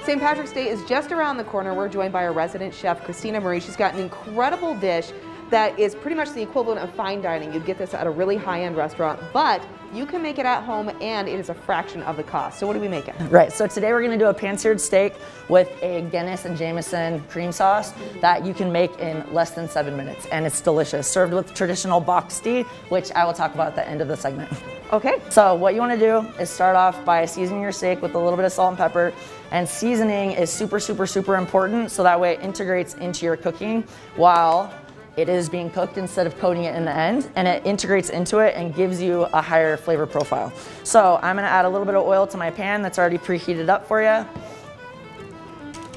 St. Patrick's Day is just around the corner. We're joined by our resident chef, Christina Marie. She's got an incredible dish that is pretty much the equivalent of fine dining. You'd get this at a really high-end restaurant, but you can make it at home and it is a fraction of the cost. So what are we making? Right, so today we're gonna do a pan-seared steak with a Guinness and Jameson cream sauce that you can make in less than 7 minutes, and it's delicious. Served with traditional box tea, which I will talk about at the end of the segment. Okay. So what you wanna do is start off by seasoning your steak with a little bit of salt and pepper, and seasoning is super, super, super important, so that way it integrates into your cooking while it is being cooked instead of coating it in the end, and it integrates into it and gives you a higher flavor profile. So I'm gonna add a little bit of oil to my pan that's already preheated up for you.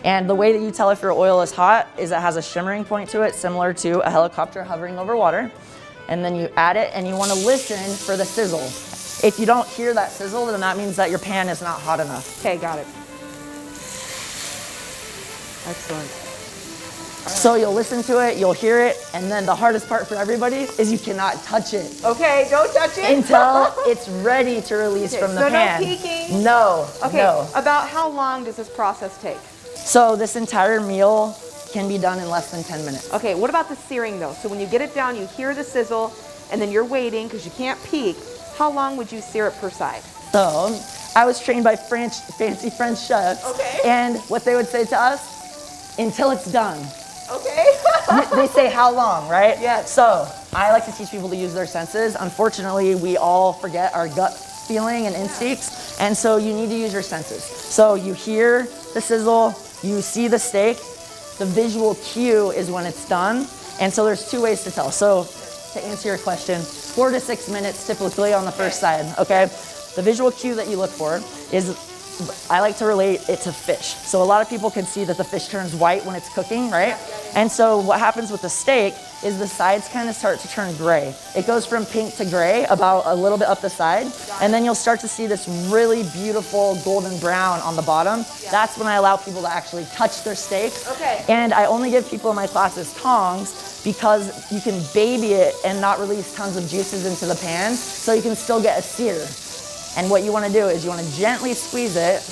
And the way that you tell if your oil is hot is it has a shimmering point to it, similar to a helicopter hovering over water. And then you add it and you wanna listen for the sizzle. If you don't hear that sizzle, then that means that your pan is not hot enough. Okay, got it. Excellent. So you'll listen to it, you'll hear it, and then the hardest part for everybody is you cannot touch it. Okay, don't touch it. Until it's ready to release from the pan. So no peeking? No, okay, no. About how long does this process take? So this entire meal can be done in less than 10 minutes. Okay, what about the searing though? So when you get it down, you hear the sizzle, and then you're waiting because you can't peek. How long would you sear it per side? So I was trained by fancy French chefs. Okay. And what they would say to us, until it's done. Okay. They say how long, right? Yeah. So I like to teach people to use their senses. Unfortunately, we all forget our gut feeling and instincts, and so you need to use your senses. So you hear the sizzle, you see the steak, the visual cue is when it's done, and so there's two ways to tell. So to answer your question, 4 to 6 minutes typically on the first side, okay? The visual cue that you look for is, I like to relate it to fish. So a lot of people can see that the fish turns white when it's cooking, right? And so what happens with the steak is the sides kind of start to turn gray. It goes from pink to gray about a little bit up the side, and then you'll start to see this really beautiful golden brown on the bottom. That's when I allow people to actually touch their steak. Okay. And I only give people in my classes tongs because you can baby it and not release tons of juices into the pan, so you can still get a sear. And what you want to do is you want to gently squeeze it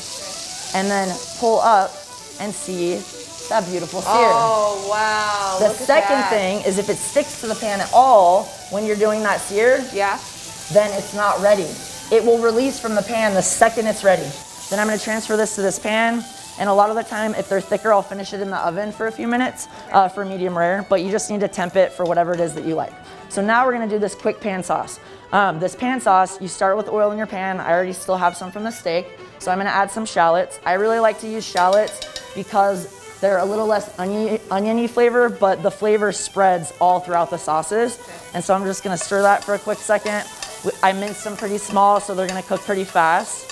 and then pull up and see that beautiful sear. Oh, wow. The second thing is if it sticks to the pan at all when you're doing that sear, then it's not ready. It will release from the pan the second it's ready. Then I'm going to transfer this to this pan. And a lot of the time, if they're thicker, I'll finish it in the oven for a few minutes for medium rare, but you just need to temp it for whatever it is that you like. So now we're gonna do this quick pan sauce. This pan sauce, you start with oil in your pan. I already still have some from the steak, so I'm gonna add some shallots. I really like to use shallots because they're a little less oniony flavor, but the flavor spreads all throughout the sauces. And so I'm just gonna stir that for a quick second. I minced them pretty small, so they're gonna cook pretty fast.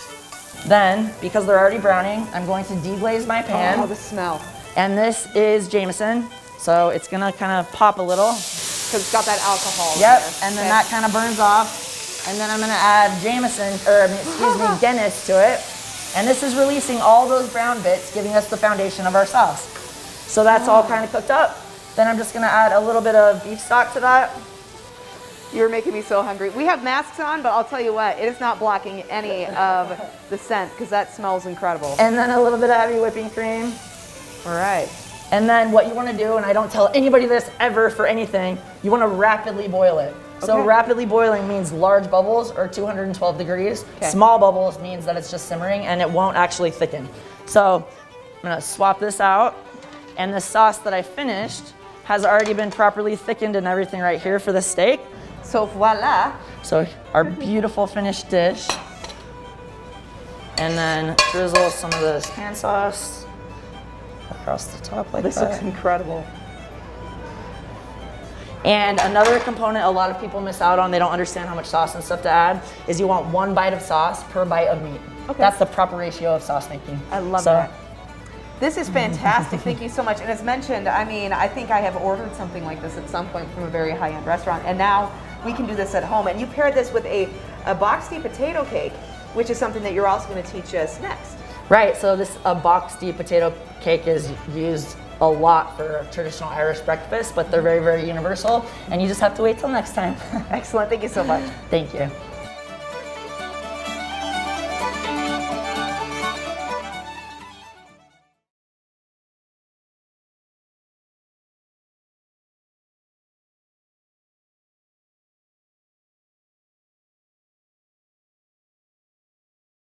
Then, because they're already browning, I'm going to deglaze my pan. Oh, the smell. And this is Jameson, so it's gonna kind of pop a little. Because it's got that alcohol. Yep, and then that kind of burns off. And then I'm gonna add Guinness to it. And this is releasing all those brown bits, giving us the foundation of our sauce. So that's all kind of cooked up. Then I'm just gonna add a little bit of beef stock to that. You're making me so hungry. We have masks on, but I'll tell you what, it is not blocking any of the scent because that smells incredible. And then a little bit of heavy whipping cream. All right. And then what you want to do, and I don't tell anybody this ever for anything, you want to rapidly boil it. So rapidly boiling means large bubbles or 212 degrees. Small bubbles means that it's just simmering and it won't actually thicken. So I'm going to swap this out. And the sauce that I finished has already been properly thickened and everything right here for the steak. So voila. So our beautiful finished dish. And then drizzle some of this pan sauce across the top like that. This looks incredible. And another component a lot of people miss out on, they don't understand how much sauce and stuff to add, is you want 1 bite of sauce per bite of meat. That's the proper ratio of sauce making. I love that. This is fantastic. Thank you so much. And as mentioned, I mean, I think I have ordered something like this at some point from a very high-end restaurant, and now we can do this at home. And you pair this with a boxed potato cake, which is something that you're also going to teach us next. Right, so this boxed potato cake is used a lot for a traditional Irish breakfast, but they're very, very universal, and you just have to wait till next time. Excellent. Thank you so much. Thank you.